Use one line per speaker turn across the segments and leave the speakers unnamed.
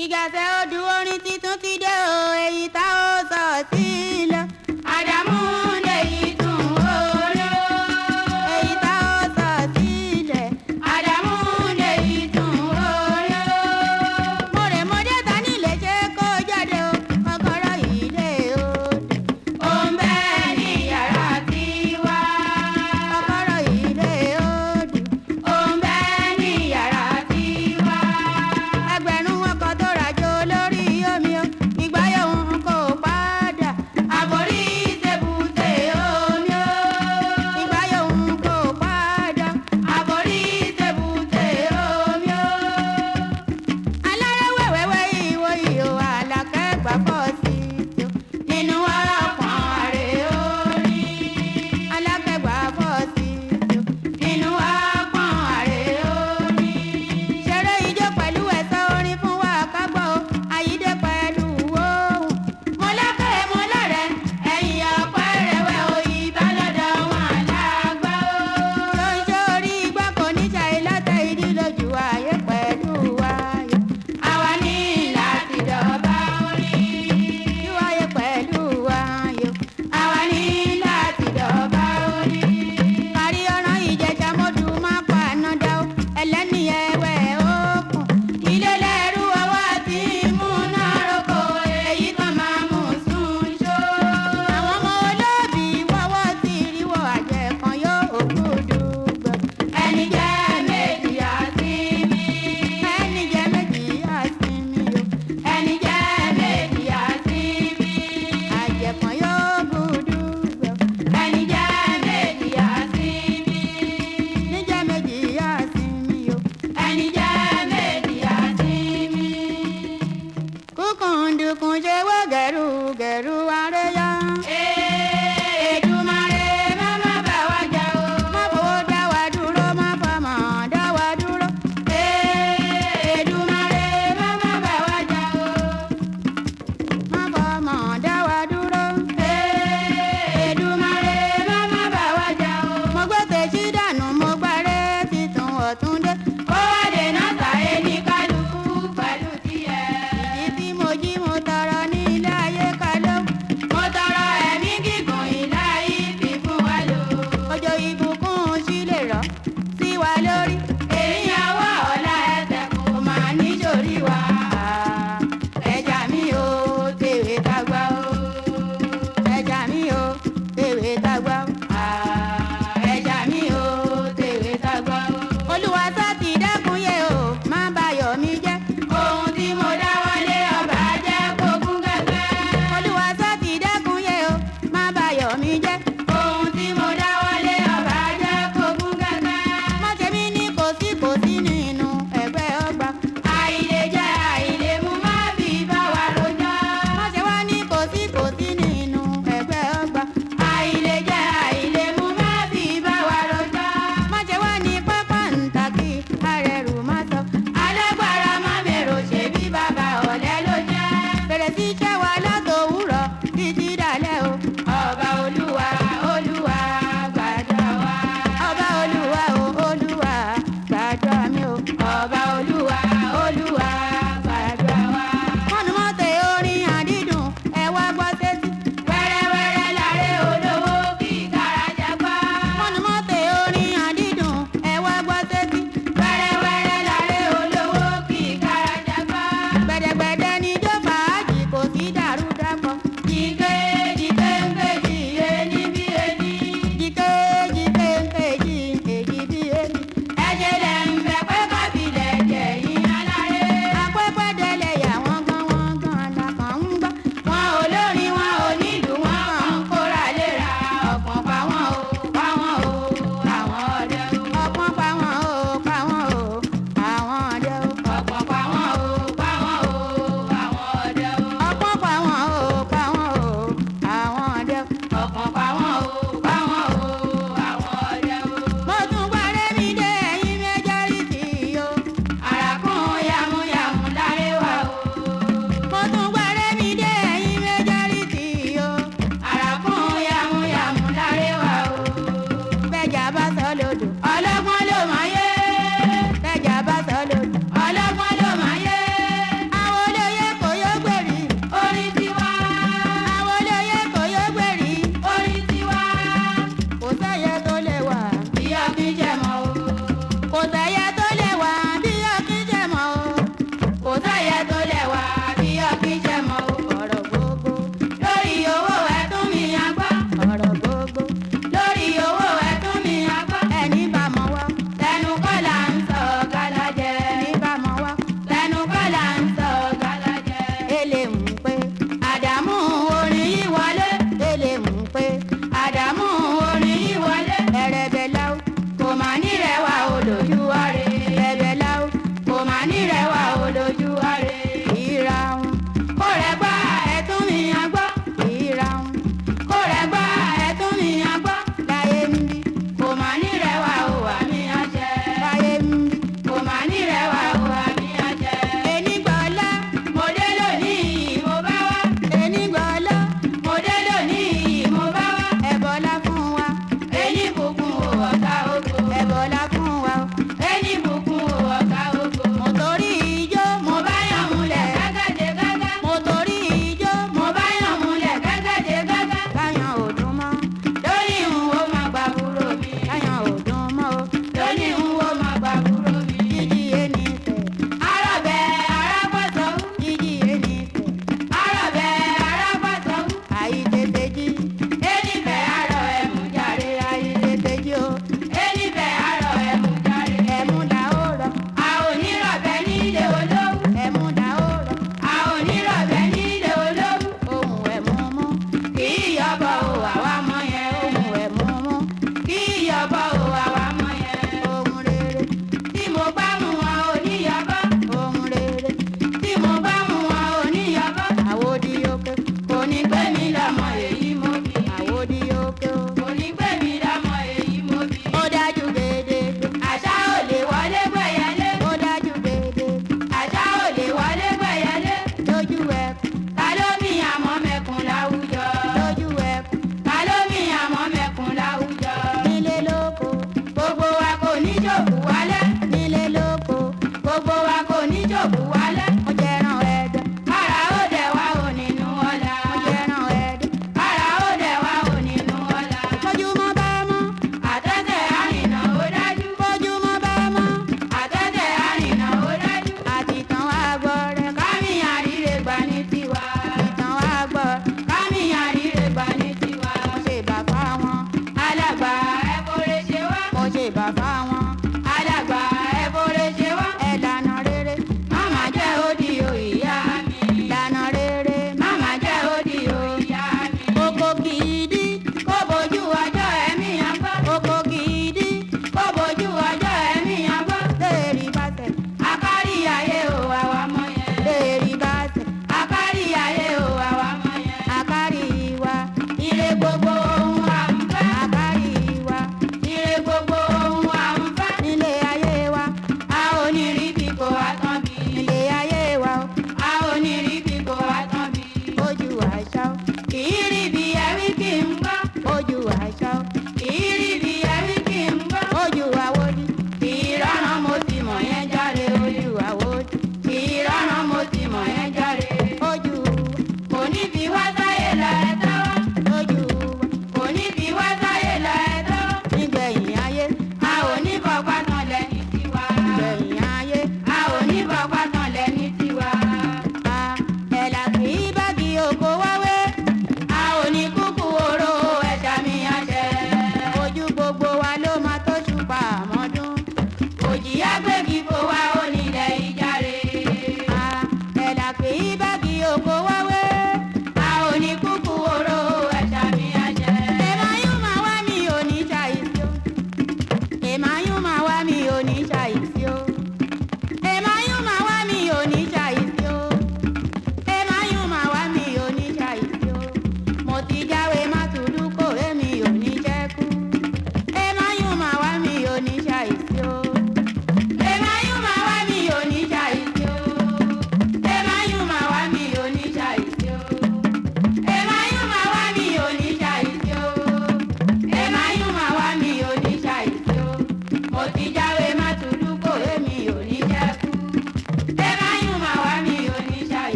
Ìgàsẹ̀ odù orin titun ti dé o, èyí tá ó sọ sílẹ̀. Àdàmú lèyí tún orí o. Èyí tá ó sọ sílẹ̀. Àdàmú lèyí tún orí o. Mọ̀rẹ̀mọ̀dé ta nílé ṣe kó jáde o, kọ́kọ́rọ́ ilé odò. Ó ń bẹ ní yàrá tiwa. Kọ́kọ́rọ́ ilé odò. Ó ń bẹ ní yàrá tiwa. Ẹgbẹ̀rún ọkọ̀ tó rajò lórí omi o, ìgbà yóò ń kó padà. Àbórí ìṣèbùté omi o, ìgbà yóò ń kó padà. Àbórí ìṣèbùté omi o. Alárẹ̀ wẹ̀wẹ̀wẹ̀ ìwò ìhò Àlàkẹ́ gbàgbọ́ sí tó nínú ọ̀pọ̀n àrè orí. Àlàkẹ́ gbàgbọ́ sí tó nínú ọ̀pọ̀n àrè orí. Ṣeré ijó pẹ̀lú ẹ̀sọ́ orin fún wa kágbọ́ o, àyídé pẹ̀lú ohùn. Mo lákẹ́ mo lọ́rẹ̀ ẹ̀yìn ọ̀pẹ́ rẹ̀wẹ̀ o, ìbálòdọ̀ wọn àlágbá o. Ṣoṣo orí igbá kò ní ṣàì lọ́tẹ̀ ìdí lójú ayé pẹ̀lú wáyé. Àwa ní láti dọ̀bà orí. Ojú ayé pẹ̀lú wáyé. Àwa ní láti dọ̀bà orí. Kárí ọ̀ràn Ìjẹ̀ṣà mọ́dù má pa ànádá o, ẹlẹ́ni ẹ̀wẹ̀ òkun. Ilé lẹ́rú ọwọ́ tí mú náà roko, èyí kan máa mú sùn ṣó. Àwọn ọmọ olóbì wọ́wọ́ tí ríwọ́ àjẹ́ kan yóò òkú dùgbẹ́. Ẹni jẹ́ méjì àsìmí. Ẹni jẹ́ méjì àsìmí o. Ẹni jẹ́ méjì àsìmí. Àjẹ́ kan yóò gùdùgbẹ́. Ẹni jẹ́ méjì àsìmí. Níjẹ́ méjì àsìmí o. Ẹni jẹ́ méjì àsìmí. Kúkúndùkùn ṣe wọ́ gẹ̀rúgẹ̀rú aréyá. Èdùmàrè má má bá wa jà o. Má fowó dá wa dúró, má fọmọ dá wa dúró. Èdùmàrè má má bá wa jà o. Má fọmọ dá wa dúró. Èdùmàrè má má bá wa jà o. Mo gbé tèṣí dànù, mo gbáré titun ọ̀tún dé. Ó wá dènà sàyé ní kálukú pẹ̀lú tiẹ̀. Ìdí tí mo jí mo tọrọ ní ilé ayé kalọ́. Mo tọrọ ẹ̀mí gígùn ìlà ìfì fún wa lò. Òjò ìbùkún sí lè rọ̀ sí wa lórí. Èyí àwa ọ̀la ẹsẹ̀ kò máa níjòrí wa. Ẹja mi ò tèwé tagbá o. Ẹja mi ò tèwé tagbá o. Ẹja mi ò tèwé tagbá o. Olúwa sá ti dẹ́kun yé o, má bayọ̀ mi jẹ́. Ohun tí mo dáwọ́lé ọba jẹ́ kó gún gẹ́gẹ́. Olúwa sá ti dẹ́kun yé o, má bayọ̀ mi jẹ́. Ohun tí mo dáwọ́lé ọba jẹ́ kó gún gẹ́gẹ́. Má ṣe mí ní kòsí nínú ẹgbẹ́ ọgbà. Àìlè jẹ àìlè mu má fi bá wa rojọ́. Má ṣe wá ní kòsí nínú ẹgbẹ́ ọgbà. Àìlè jẹ àìlè mu má fi bá wa rojọ́. Má ṣe wá ní pápá ntàkì arẹrù má sọ. Alágbára má mèrò ṣe bí bàbá ọ̀lẹ ló jẹ́. Bẹ̀rẹ̀ sí iṣẹ́ wa látòwúrọ̀ títí dalẹ́ o. Ọba Olúwa Olúwa gbàdúrà wa. Ọba Olúwa o Olúwa gbàdúrà mi o. Ọba Olúwa Olúwa gbàdúrà wa. Mọ̀nùmọ́tẹ̀ orin àdídùn ẹ wá gbọ́ sétí. Wẹ́rẹ́wẹ́rẹ́ láre olówó kí garaja gbá. Mọ̀nùmọ́tẹ̀ orin àdídùn ẹ wá gbọ́ sétí. Wẹ́rẹ́wẹ́rẹ́ láre olówó kí garaja gbá. Gbẹ̀dẹ̀gbẹ̀dẹ̀ ni jó fàájì kò sí dá.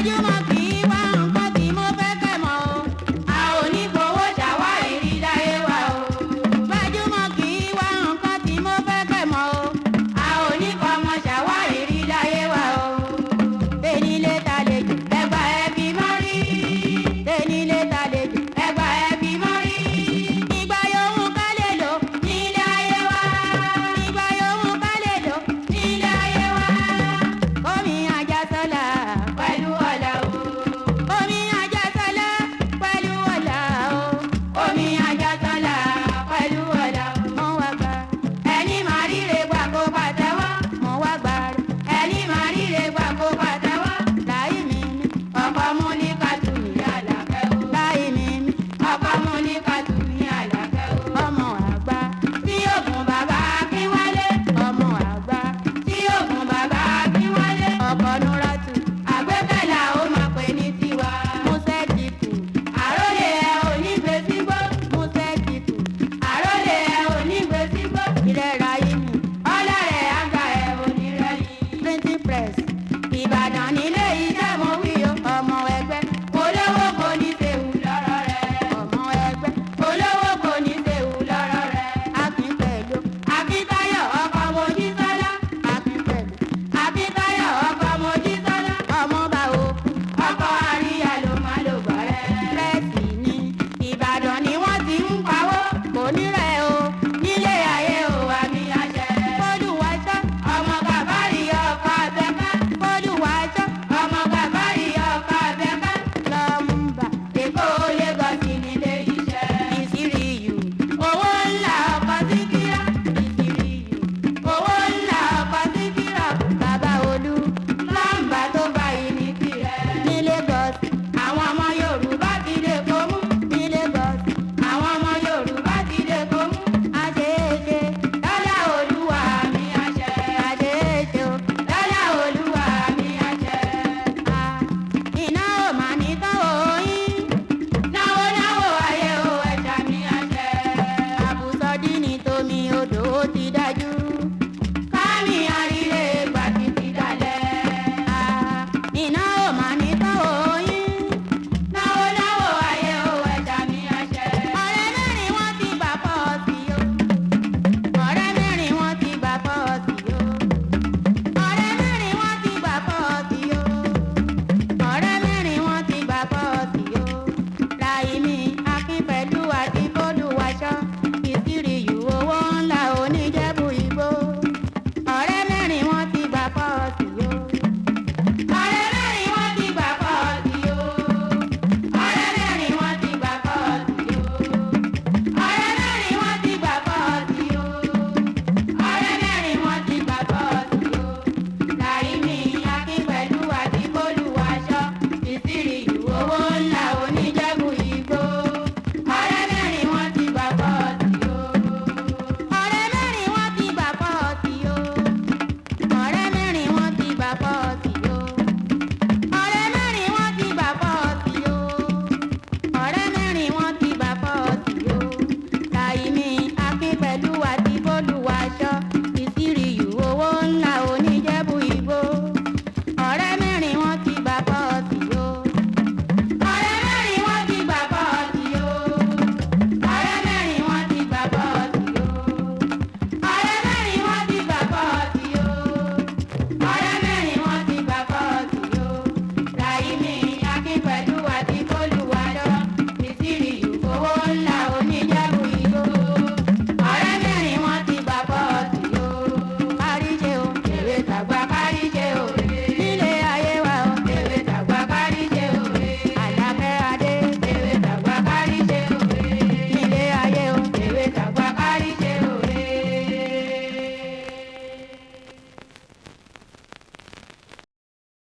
gbajúmọ̀ kì